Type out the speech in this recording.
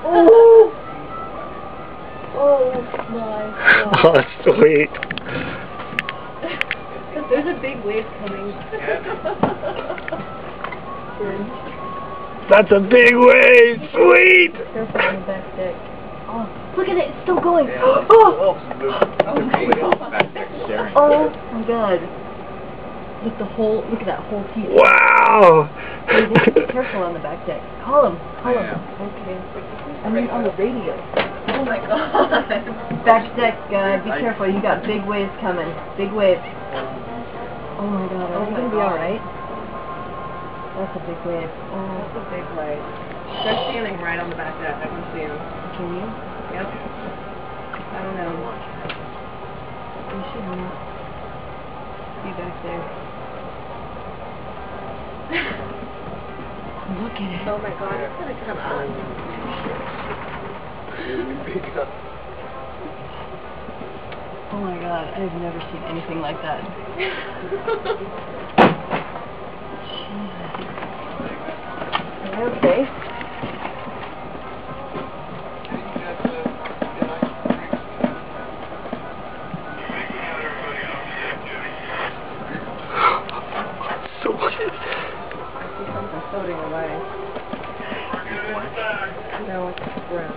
Oh! Oh my God. Oh, sweet. There's a big wave coming. That's a big wave. Sweet. Careful on the back deck. Oh, look at it. It's still going. Yeah. Oh! Oh my God. Look at that whole piece. Wow. Hey, you have to be careful on the back deck. Call him. Call him. Yeah. Okay. I mean on the radio. Oh my God. Back deck, be careful. You got big waves coming. Big waves. Oh my God. Are we gonna be alright? That's a big wave. Oh. That's a big wave. They're standing right on the back deck. I can see them. Can you? Yep. I don't know. You should not be back there. Look at it. Oh my God, it's gonna come up. Oh my God, I have never seen anything like that. Jesus. Are you okay? Sweet. Something floating away. No, it's brown.